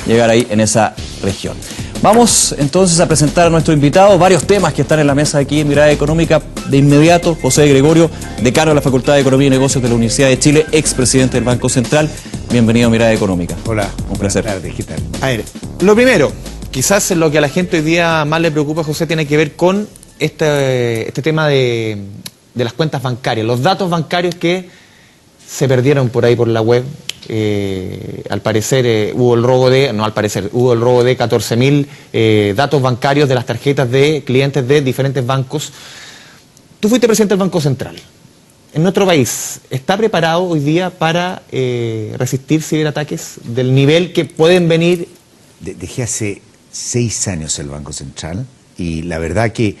llegar ahí en esa región. Vamos entonces a presentar a nuestro invitado, varios temas que están en la mesa aquí en Mirada Económica. De inmediato, José Gregorio, decano de la Facultad de Economía y Negocios de la Universidad de Chile, expresidente del Banco Central. Bienvenido a Mirada Económica. Hola. Un placer. Buenas tardes, ¿qué tal? A ver, lo primero, quizás lo que a la gente hoy día más le preocupa, José, tiene que ver con este tema de las cuentas bancarias, los datos bancarios que se perdieron por ahí por la web. Al parecer hubo el robo de 14.000 datos bancarios de las tarjetas de clientes de diferentes bancos. Tú fuiste presidente del Banco Central. En nuestro país, ¿está preparado hoy día para resistir ciberataques del nivel que pueden venir? Dejé hace 6 años el Banco Central y la verdad que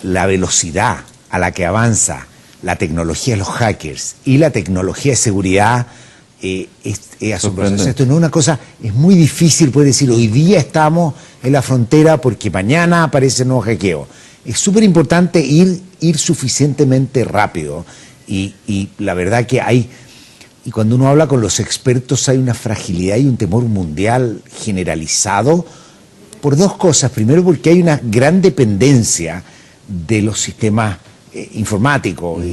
la velocidad a la que avanza la tecnología de los hackers y la tecnología de seguridad es asombroso. Esto no es una cosa, es muy difícil poder decir hoy día estamos en la frontera porque mañana aparece un nuevo hackeo. Es súper importante ir suficientemente rápido y la verdad que y cuando uno habla con los expertos hay una fragilidad y un temor mundial generalizado por dos cosas. Primero porque hay una gran dependencia de los sistemas informáticos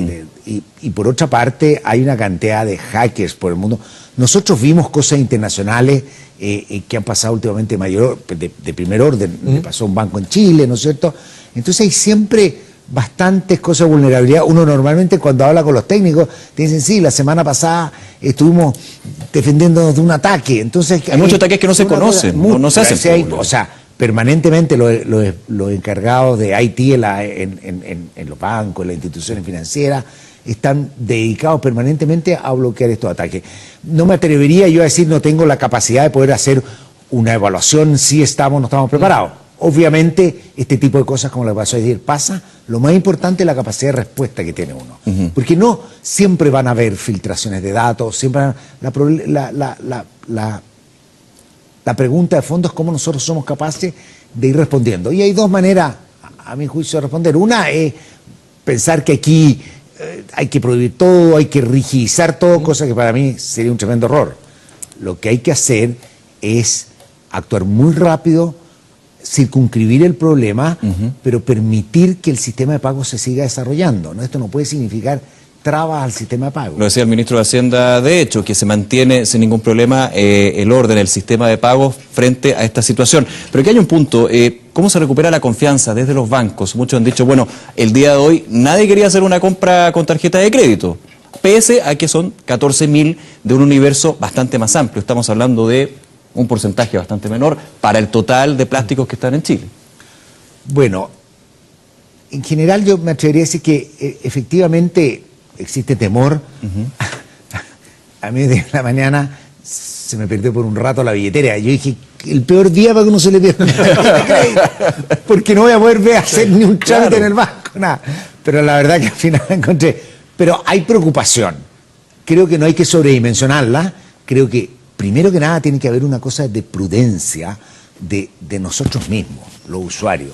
y por otra parte hay una cantidad de hackers por el mundo. Nosotros vimos cosas internacionales que han pasado últimamente de primer orden. Le pasó a un banco en Chile, ¿no es cierto? Entonces hay siempre bastantes cosas de vulnerabilidad. Uno normalmente cuando habla con los técnicos te dicen, sí, la semana pasada estuvimos defendiéndonos de un ataque. Entonces hay muchos ataques que no se conocen, no se hacen. O sea, permanentemente los encargados de IT en los bancos, en las instituciones financieras, están dedicados permanentemente a bloquear estos ataques. No me atrevería yo a decir no tengo la capacidad de poder hacer una evaluación si estamos o no estamos preparados. Obviamente, este tipo de cosas como lo que pasó ayer pasa. Lo más importante es la capacidad de respuesta que tiene uno. Porque no siempre van a haber filtraciones de datos, siempre la pregunta de fondo es cómo nosotros somos capaces de ir respondiendo. Y hay dos maneras, a mi juicio, de responder. Una es pensar que aquí hay que prohibir todo, hay que rigidizar todo, cosa que para mí sería un tremendo error. Lo que hay que hacer es actuar muy rápido, circunscribir el problema, pero permitir que el sistema de pago se siga desarrollando, ¿no? Esto no puede significar trabas al sistema de pago. Lo decía el ministro de Hacienda, de hecho, que se mantiene sin ningún problema el orden, el sistema de pagos frente a esta situación. Pero que hay un punto, ¿cómo se recupera la confianza desde los bancos? Muchos han dicho, bueno, el día de hoy nadie quería hacer una compra con tarjeta de crédito, pese a que son 14.000 de un universo bastante más amplio. Estamos hablando de un porcentaje bastante menor para el total de plásticos que están en Chile. Bueno, en general yo me atrevería a decir que efectivamente existe temor. A mí de la mañana se me perdió por un rato la billetera. Yo dije, el peor día para que uno se le pierda porque no voy a poder hacer ni un trámite en el banco, nada. Pero la verdad que al final la encontré. Pero hay preocupación. Creo que no hay que sobredimensionarla. Creo que primero que nada tiene que haber una cosa de prudencia de nosotros mismos, los usuarios.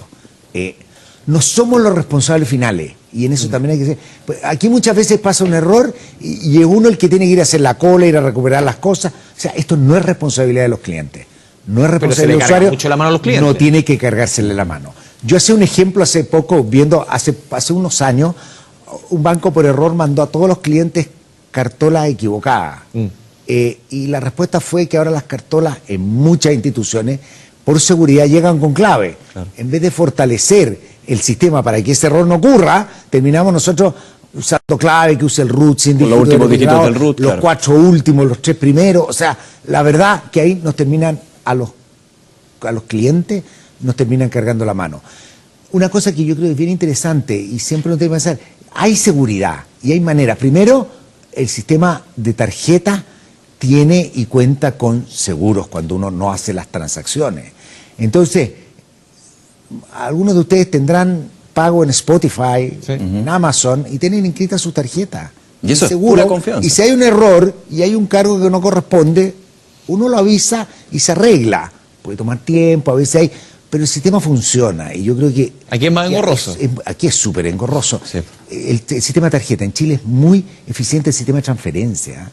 No somos los responsables finales, y en eso también hay que ser. Pues aquí muchas veces pasa un error y es uno el que tiene que ir a hacer la cola, ir a recuperar las cosas. O sea, esto no es responsabilidad de los clientes, no es responsabilidad del usuario. Mucho la mano a los clientes. No tiene que cargársele la mano. Yo hacía un ejemplo hace poco, viendo hace unos años, un banco por error mandó a todos los clientes cartolas equivocadas. Y la respuesta fue que ahora las cartolas en muchas instituciones, por seguridad, llegan con clave. Claro. En vez de fortalecer el sistema para que ese error no ocurra, terminamos nosotros usando clave, que use el root, sin los últimos dígitos del root, los 4 últimos, los 3 primeros. O sea, la verdad que ahí nos terminan, a los clientes, nos terminan cargando la mano. Una cosa que yo creo que es bien interesante, y siempre uno tiene que pensar, hay seguridad y hay maneras. Primero, el sistema de tarjeta tiene y cuenta con seguros cuando uno no hace las transacciones. Entonces, algunos de ustedes tendrán pago en Spotify, en Amazon, y tienen inscrita su tarjeta. Y eso es pura confianza. Y si hay un error y hay un cargo que no corresponde, uno lo avisa y se arregla. Puede tomar tiempo, a veces hay... Pero el sistema funciona y yo creo que... ¿Aquí es más engorroso? Aquí es súper engorroso. Sí. El sistema de tarjeta en Chile es muy eficiente, el sistema de transferencia.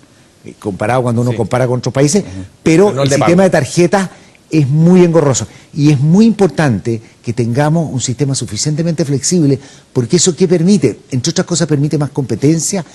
comparado cuando uno Sí. compara con otros países, pero no el el de sistema pago. de tarjetas es muy engorroso y es muy importante que tengamos un sistema suficientemente flexible, porque eso que permite, entre otras cosas, permite más competencia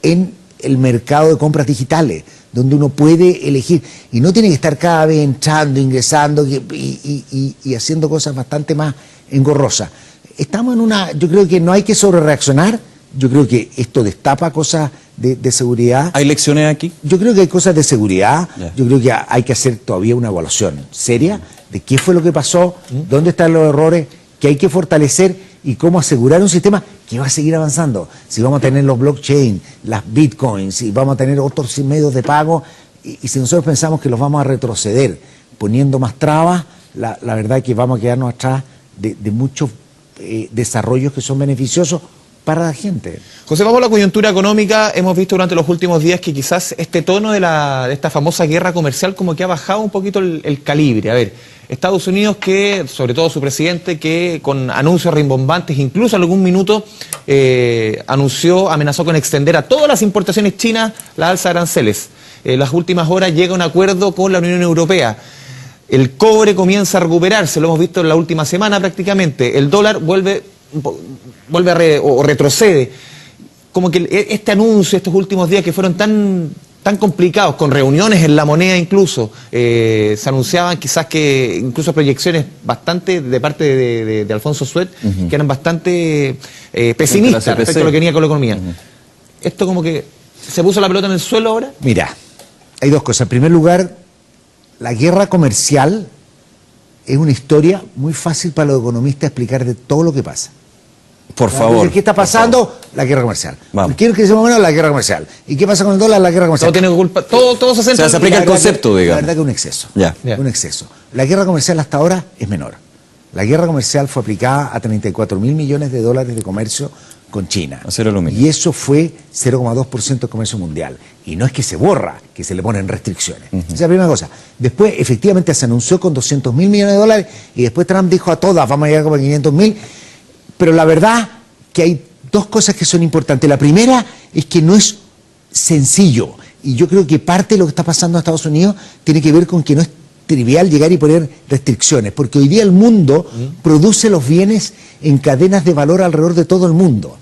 en el mercado de compras digitales, donde uno puede elegir y no tiene que estar cada vez entrando, ingresando y haciendo cosas bastante más engorrosas. Estamos en una, yo creo que no hay que sobrereaccionar, yo creo que esto destapa cosas de seguridad. ¿Hay lecciones aquí? Yo creo que hay cosas de seguridad, Ya. yo creo que hay que hacer todavía una evaluación seria de qué fue lo que pasó, dónde están los errores, que hay que fortalecer y cómo asegurar un sistema que va a seguir avanzando. Si vamos a tener los blockchain, las bitcoins, si vamos a tener otros medios de pago, y si nosotros pensamos que los vamos a retroceder poniendo más trabas, la verdad es que vamos a quedarnos atrás de muchos desarrollos que son beneficiosos para la gente. José, vamos a la coyuntura económica. Hemos visto durante los últimos días que quizás este tono de esta famosa guerra comercial como que ha bajado un poquito el calibre. A ver, Estados Unidos que, sobre todo su presidente, que con anuncios rimbombantes, incluso en algún minuto amenazó con extender a todas las importaciones chinas la alza de aranceles. En las últimas horas llega a un acuerdo con la Unión Europea. El cobre comienza a recuperarse, lo hemos visto en la última semana prácticamente. El dólar vuelve o retrocede. Como que este anuncio, estos últimos días que fueron tan complicados, con reuniones en La Moneda incluso, se anunciaban quizás que incluso proyecciones bastante de parte de Alfonso Suet, que eran bastante pesimistas CPC. respecto a lo que venía con la economía. Esto como que se puso la pelota en el suelo ahora. Mira, hay dos cosas. En primer lugar, la guerra comercial es una historia muy fácil para los economistas explicar de todo lo que pasa. Por favor. Entonces, ¿qué está pasando? La guerra comercial. Vamos. ¿Qué es que decimos? Bueno, la guerra comercial. ¿Y qué pasa con el dólar? La guerra comercial. Todo tiene culpa, todo se centra O sea, se en- aplica el La verdad concepto, que- digamos. La verdad que es un exceso. Ya. Un exceso. La guerra comercial hasta ahora es menor. La guerra comercial fue aplicada a 34.000 millones de dólares de comercio con China. Acero aluminio. Y eso fue 0,2% del comercio mundial. Y no es que se borra, que se le ponen restricciones. Esa es la primera cosa. Después, efectivamente, se anunció con 200.000 millones de dólares y después Trump dijo a todas, vamos a llegar como a 500.000. Pero la verdad que hay dos cosas que son importantes. La primera es que no es sencillo. Y yo creo que parte de lo que está pasando en Estados Unidos tiene que ver con que no es trivial llegar y poner restricciones, porque hoy día el mundo produce los bienes en cadenas de valor alrededor de todo el mundo.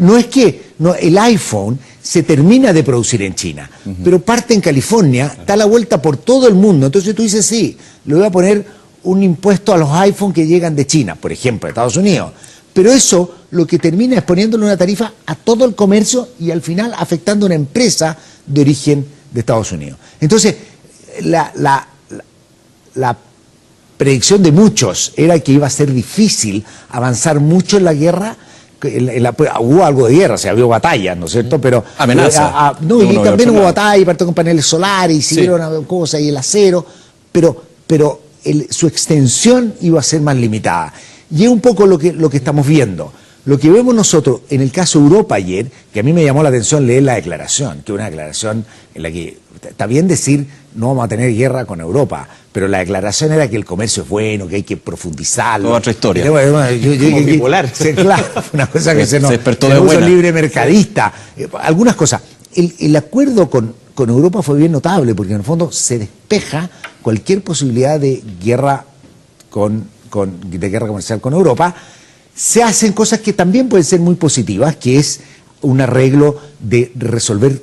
No es que el iPhone se termina de producir en China, pero parte en California, da la vuelta por todo el mundo. Entonces tú dices, sí, le voy a poner un impuesto a los iPhone que llegan de China, por ejemplo, de Estados Unidos. Pero eso lo que termina es poniéndole una tarifa a todo el comercio y al final afectando a una empresa de origen de Estados Unidos. Entonces, la predicción de muchos era que iba a ser difícil avanzar mucho en la guerra. Hubo algo de guerra, o sea, había batallas, ¿no es cierto? Pero Amenaza. no, De y uno de también otro hubo lado. batallas, partió con paneles solares y Sí. siguieron cosas y el acero, pero su extensión iba a ser más limitada. Y es un poco lo que estamos viendo. Lo que vemos nosotros en el caso de Europa ayer, que a mí me llamó la atención leer la declaración, que es una declaración en la que está bien decir no vamos a tener guerra con Europa, pero la declaración era que el comercio es bueno, que hay que profundizarlo. Toda otra historia. Y bueno, Como bipolar. Sí, claro, una cosa que se nos despertó se de nos puso buena. libre mercadista. Algunas cosas. El acuerdo con Europa fue bien notable, porque en el fondo se despeja cualquier posibilidad de guerra de guerra comercial con Europa. Se hacen cosas que también pueden ser muy positivas, que es un arreglo de resolver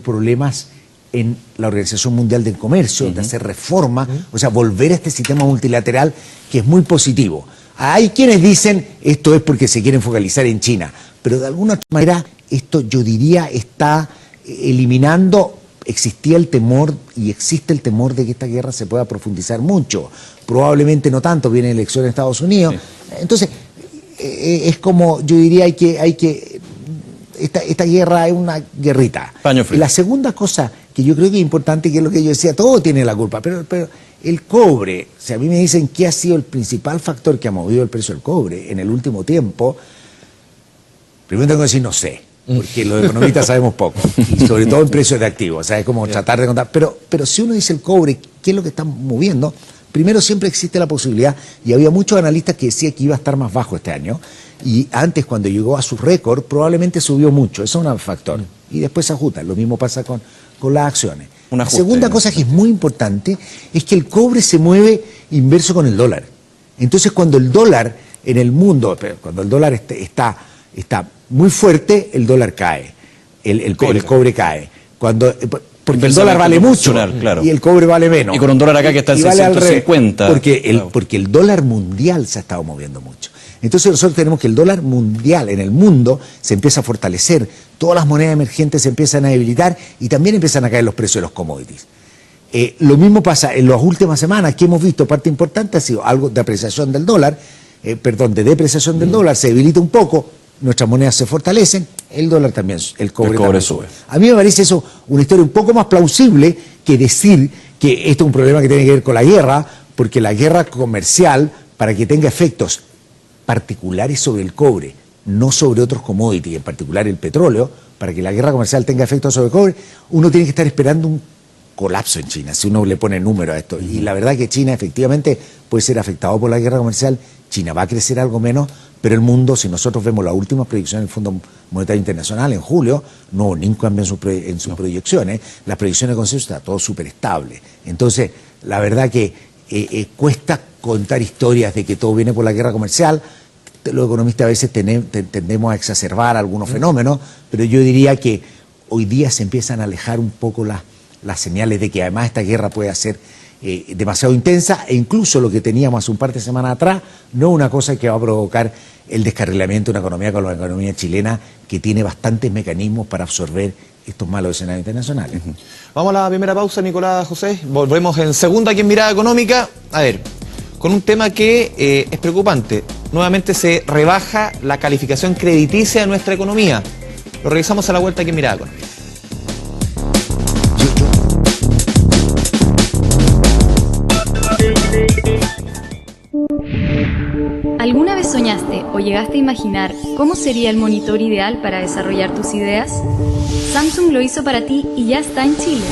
problemas en la Organización Mundial del Comercio, de hacer reforma, o sea, volver a este sistema multilateral que es muy positivo. Hay quienes dicen esto es porque se quieren focalizar en China, pero de alguna otra manera esto yo diría está eliminando, existía el temor y existe el temor de que esta guerra se pueda profundizar mucho. Probablemente no tanto, viene elección en Estados Unidos. Sí. Entonces, es como, yo diría, esta guerra es una guerrita. Paño frío. La segunda cosa que yo creo que es importante, que es lo que yo decía, todo tiene la culpa, pero el cobre, si a mí me dicen qué ha sido el principal factor que ha movido el precio del cobre en el último tiempo, primero tengo que decir no sé, porque los economistas sabemos poco, y sobre todo en precios de activos, o sea, es como tratar de contar, pero si uno dice el cobre, ¿qué es lo que está moviendo? Primero siempre existe la posibilidad, y había muchos analistas que decían que iba a estar más bajo este año, y antes cuando llegó a su récord probablemente subió mucho, eso es un factor. Y después se ajusta, lo mismo pasa con las acciones. La segunda cosa que es muy importante es que el cobre se mueve inverso con el dólar. Entonces cuando el dólar en el mundo, cuando el dólar está muy fuerte, el dólar cae, el cobre cae. Porque el dólar vale mucho, claro, y el cobre vale menos. Y con un dólar acá que está en 650. Porque el dólar mundial se ha estado moviendo mucho. Entonces nosotros tenemos que el dólar mundial en el mundo se empieza a fortalecer, todas las monedas emergentes se empiezan a debilitar y también empiezan a caer los precios de los commodities. Lo mismo pasa en las últimas semanas que hemos visto, parte importante ha sido algo de apreciación del dólar, de depreciación del dólar, se debilita un poco, nuestras monedas se fortalecen, el dólar también, el cobre sube. A mí me parece eso una historia un poco más plausible que decir que esto es un problema que tiene que ver con la guerra, porque la guerra comercial, para que tenga efectos particulares sobre el cobre, no sobre otros commodities, en particular el petróleo, para que la guerra comercial tenga efectos sobre el cobre, uno tiene que estar esperando un colapso en China, si uno le pone número a esto. Y la verdad que China efectivamente puede ser afectado por la guerra comercial, China va a crecer algo menos, pero el mundo, si nosotros vemos las últimas proyecciones del Fondo Monetario Internacional en julio, no hubo ningún cambio en sus proyecciones, las proyecciones de consenso está todo súper estable. Entonces, la verdad que cuesta contar historias de que todo viene por la guerra comercial. Los economistas a veces tendemos a exacerbar algunos fenómenos, pero yo diría que hoy día se empiezan a alejar un poco las señales de que además esta guerra puede ser demasiado intensa, e incluso lo que teníamos hace un par de semanas atrás no es una cosa que va a provocar el descarrilamiento de una economía como la economía chilena, que tiene bastantes mecanismos para absorber estos malos escenarios internacionales. Vamos a la primera pausa, Nicolás José. Volvemos en segunda aquí en Mirada Económica. A ver, con un tema que es preocupante. Nuevamente se rebaja la calificación crediticia de nuestra economía. Lo revisamos a la vuelta aquí en Mirada Económica. ¿Alguna vez soñaste o llegaste a imaginar cómo sería el monitor ideal para desarrollar tus ideas? Samsung lo hizo para ti y ya está en Chile.